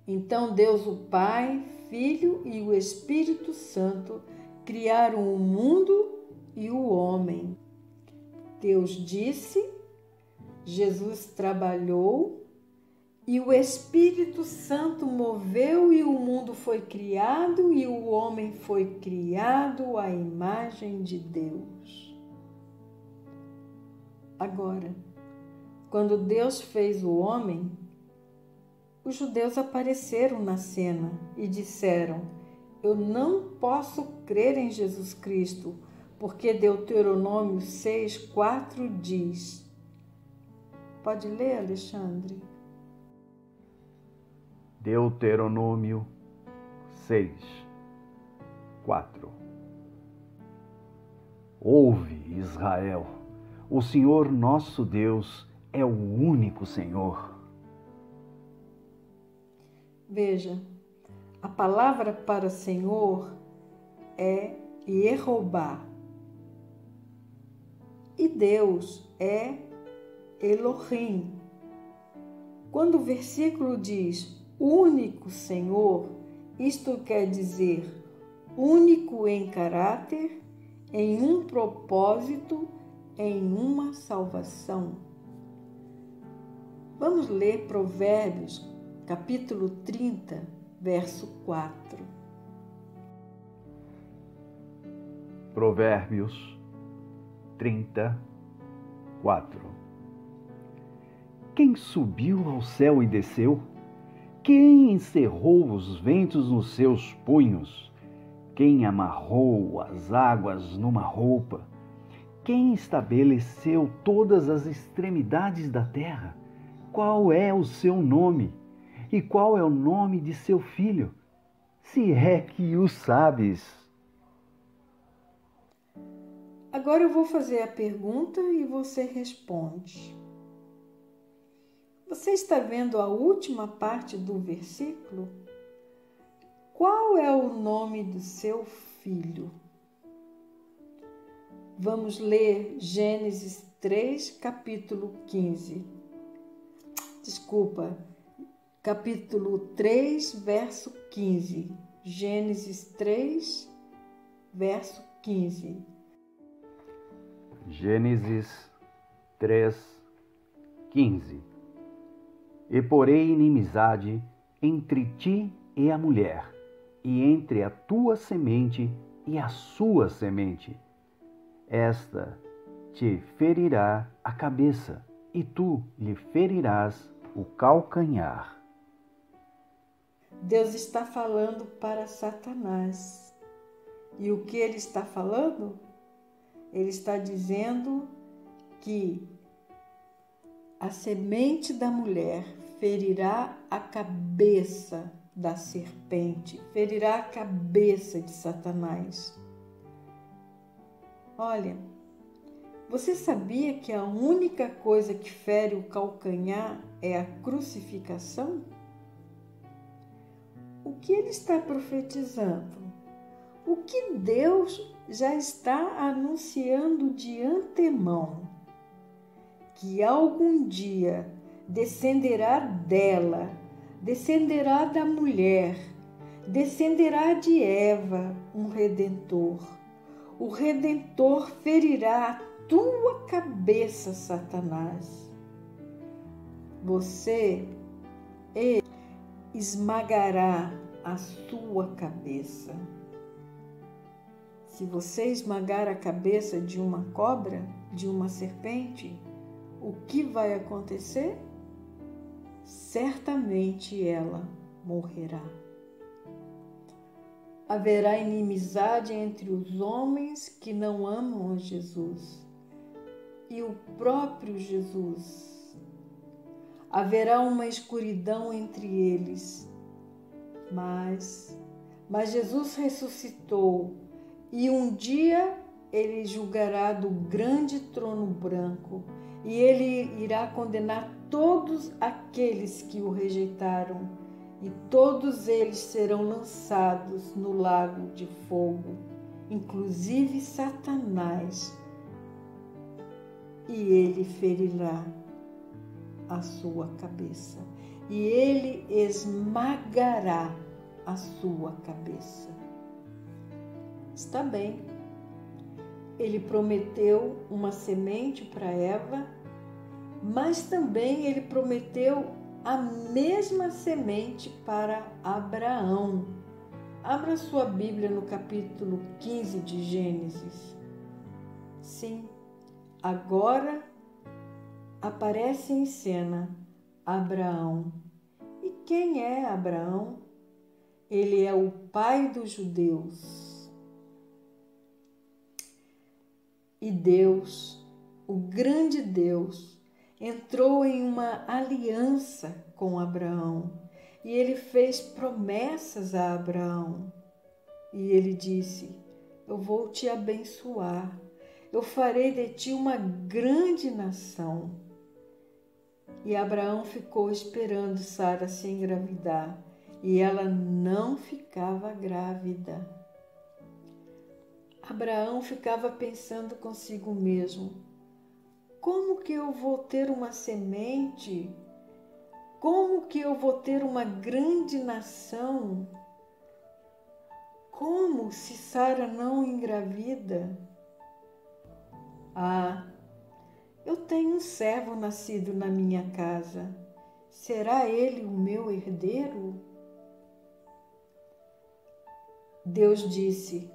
Então Deus, o Pai, Filho e o Espírito Santo criaram o mundo e o homem. Deus disse, Jesus trabalhou e o Espírito Santo moveu e o mundo foi criado e o homem foi criado à imagem de Deus. Agora, quando Deus fez o homem, os judeus apareceram na cena e disseram: eu não posso crer em Jesus Cristo, porque Deuteronômio 6:4 diz. Pode ler, Alexandre? Deuteronômio 6:4. Ouve, Israel, o Senhor nosso Deus é o único Senhor. Veja, a palavra para Senhor é Yehová. E Deus é Elohim. Quando o versículo diz único Senhor, isto quer dizer único em caráter, em um propósito, em uma salvação. Vamos ler Provérbios, capítulo 30, verso 4. Provérbios 30:4. Quem subiu ao céu e desceu? Quem encerrou os ventos nos seus punhos? Quem amarrou as águas numa roupa? Quem estabeleceu todas as extremidades da terra? Qual é o seu nome? E qual é o nome de seu filho? Se é que o sabes. Agora eu vou fazer a pergunta e você responde. Você está vendo a última parte do versículo? Qual é o nome do seu filho? Vamos ler Gênesis 3, capítulo 15. Capítulo 3, verso 15. Gênesis 3, verso 15. Gênesis 3:15. E porei inimizade entre ti e a mulher, e entre a tua semente e a sua semente. Esta te ferirá a cabeça, e tu lhe ferirás o calcanhar. Deus está falando para Satanás. E o que ele está falando? Ele está dizendo que a semente da mulher ferirá a cabeça da serpente, ferirá a cabeça de Satanás. Olha, você sabia que a única coisa que fere o calcanhar é a crucificação? O que ele está profetizando? O que Deus já está anunciando de antemão? Que algum dia descenderá dela, descenderá da mulher, descenderá de Eva um Redentor. O Redentor ferirá a tua cabeça, Satanás. Você esmagará a sua cabeça. Se você esmagar a cabeça de uma cobra, de uma serpente, o que vai acontecer? Certamente ela morrerá. Haverá inimizade entre os homens que não amam a Jesus e o próprio Jesus. Haverá uma escuridão entre eles, mas Jesus ressuscitou e um dia ele julgará do grande trono branco e ele irá condenar todos aqueles que o rejeitaram e todos eles serão lançados no lago de fogo, inclusive Satanás, e ele ferirá a sua cabeça e ele esmagará a sua cabeça. Está bem. Ele prometeu uma semente para Eva, mas também ele prometeu a mesma semente para Abraão. Abra sua Bíblia no capítulo 15 de Gênesis. Sim, agora aparece em cena Abraão. E quem é Abraão? Ele é o pai dos judeus. E Deus, o grande Deus, entrou em uma aliança com Abraão e ele fez promessas a Abraão. E ele disse: eu vou te abençoar, eu farei de ti uma grande nação. E Abraão ficou esperando Sara se engravidar e ela não ficava grávida. Abraão ficava pensando consigo mesmo: como que eu vou ter uma semente? Como que eu vou ter uma grande nação? Como se Sara não engravida? Ah, eu tenho um servo nascido na minha casa. Será ele o meu herdeiro? Deus disse: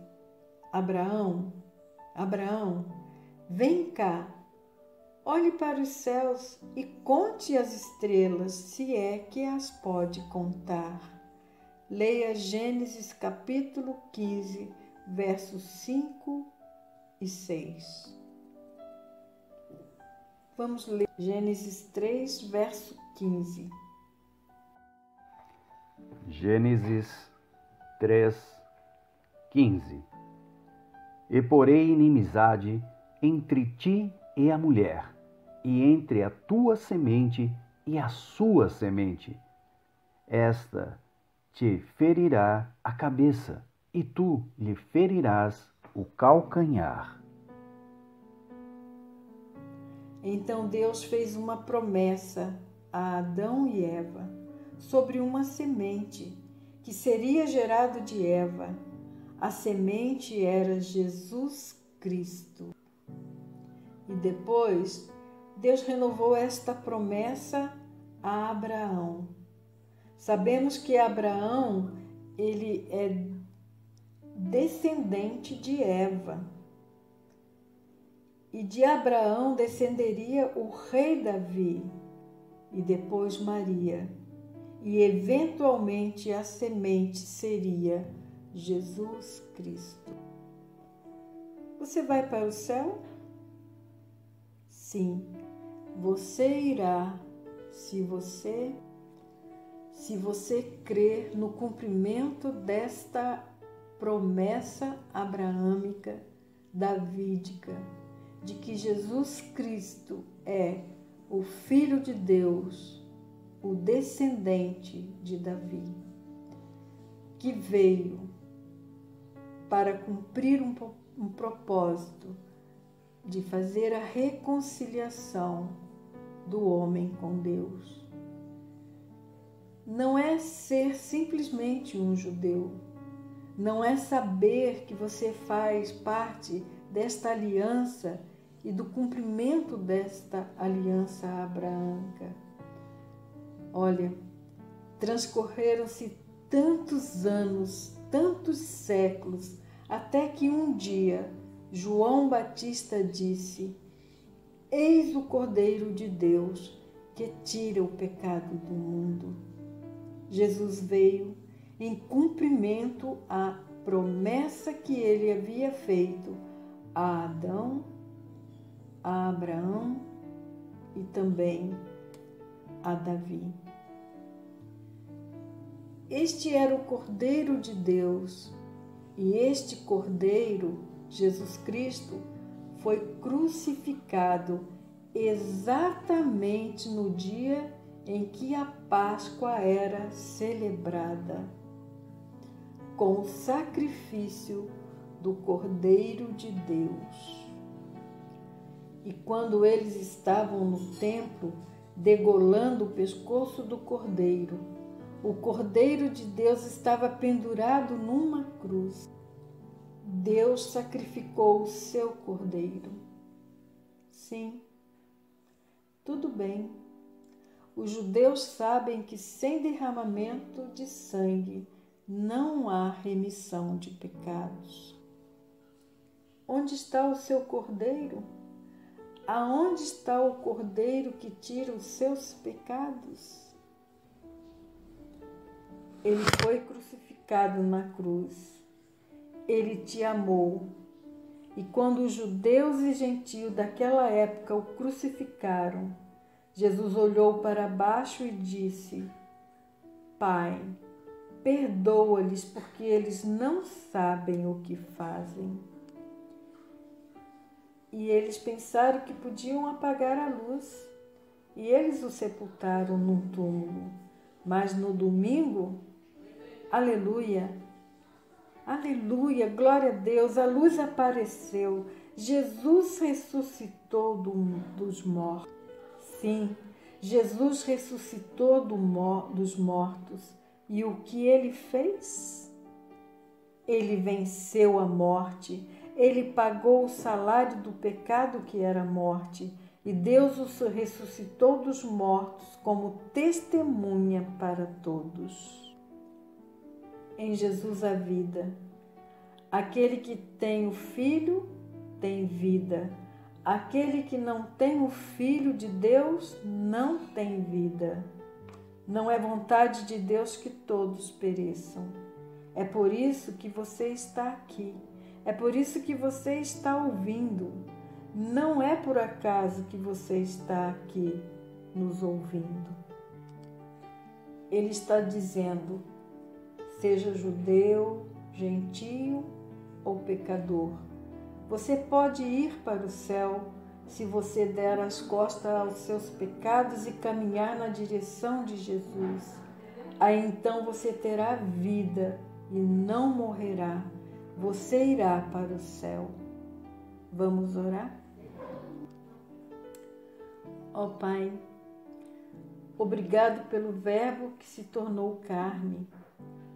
Abraão, Abraão, vem cá, olhe para os céus e conte as estrelas, se é que as pode contar. Leia Gênesis capítulo 15, versos 5 e 6. Vamos ler Gênesis 3, verso 15. Gênesis 3:15. E porei inimizade entre ti e a mulher, e entre a tua semente e a sua semente. Esta te ferirá a cabeça, e tu lhe ferirás o calcanhar. Então Deus fez uma promessa a Adão e Eva sobre uma semente que seria gerado de Eva. A semente era Jesus Cristo. E depois, Deus renovou esta promessa a Abraão. Sabemos que Abraão, ele é descendente de Eva. E de Abraão descenderia o rei Davi e depois Maria. E eventualmente a semente seria Jesus Cristo. Você vai para o céu? Sim, você irá se você crer no cumprimento desta promessa abraâmica, davídica, de que Jesus Cristo é o Filho de Deus, o descendente de Davi, que veio para cumprir um propósito de fazer a reconciliação do homem com Deus. Não é ser simplesmente um judeu, não é saber que você faz parte desta aliança e do cumprimento desta aliança abraâmica. Olha, transcorreram-se tantos anos, tantos séculos, até que um dia João Batista disse: Eis o Cordeiro de Deus que tira o pecado do mundo. Jesus veio em cumprimento à promessa que ele havia feito a Adão, a Abraão e também a Davi. Este era o Cordeiro de Deus, e este Cordeiro, Jesus Cristo, foi crucificado exatamente no dia em que a Páscoa era celebrada, com o sacrifício do Cordeiro de Deus. E quando eles estavam no templo, degolando o pescoço do Cordeiro, o Cordeiro de Deus estava pendurado numa cruz. Deus sacrificou o seu Cordeiro. Sim, tudo bem. Os judeus sabem que sem derramamento de sangue não há remissão de pecados. Onde está o seu Cordeiro? Aonde está o Cordeiro que tira os seus pecados? Ele foi crucificado na cruz. Ele te amou. E quando os judeus e gentios daquela época o crucificaram, Jesus olhou para baixo e disse: Pai, perdoa-lhes porque eles não sabem o que fazem. E eles pensaram que podiam apagar a luz, e eles o sepultaram num túmulo. Mas no domingo, aleluia, aleluia, glória a Deus, a luz apareceu. Jesus ressuscitou dos mortos. Sim, Jesus ressuscitou dos mortos. E o que ele fez? Ele venceu a morte. Ele pagou o salário do pecado que era a morte. E Deus o ressuscitou dos mortos como testemunha para todos. Em Jesus a vida. Aquele que tem o Filho tem vida. Aquele que não tem o Filho de Deus não tem vida. Não é vontade de Deus que todos pereçam. É por isso que você está aqui. É por isso que você está ouvindo. Não é por acaso que você está aqui nos ouvindo. Ele está dizendo: seja judeu, gentio ou pecador, você pode ir para o céu se você der as costas aos seus pecados e caminhar na direção de Jesus. Aí então você terá vida e não morrerá. Você irá para o céu. Vamos orar? Ó Pai, obrigado pelo Verbo que se tornou carne,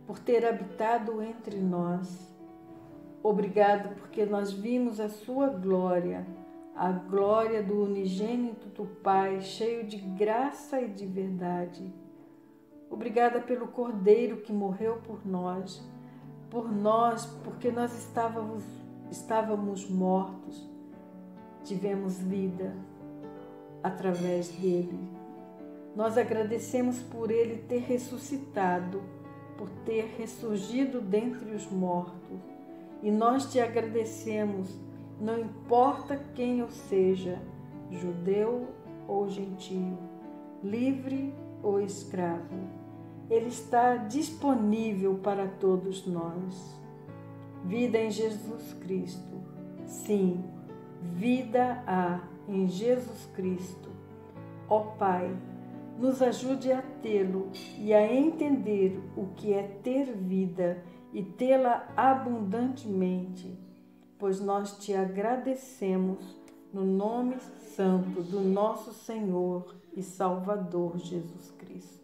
por ter habitado entre nós. Obrigado porque nós vimos a sua glória, a glória do unigênito do Pai, cheio de graça e de verdade. Obrigada pelo Cordeiro que morreu por nós, porque nós estávamos mortos, tivemos vida através dele. Nós agradecemos por ele ter ressuscitado, por ter ressurgido dentre os mortos. E nós te agradecemos, não importa quem eu seja, judeu ou gentio, livre ou escravo. Ele está disponível para todos nós. Vida em Jesus Cristo. Sim, vida há em Jesus Cristo. Ó Pai, nos ajude a tê-lo e a entender o que é ter vida e tê-la abundantemente, pois nós te agradecemos no nome santo do nosso Senhor e Salvador Jesus Cristo.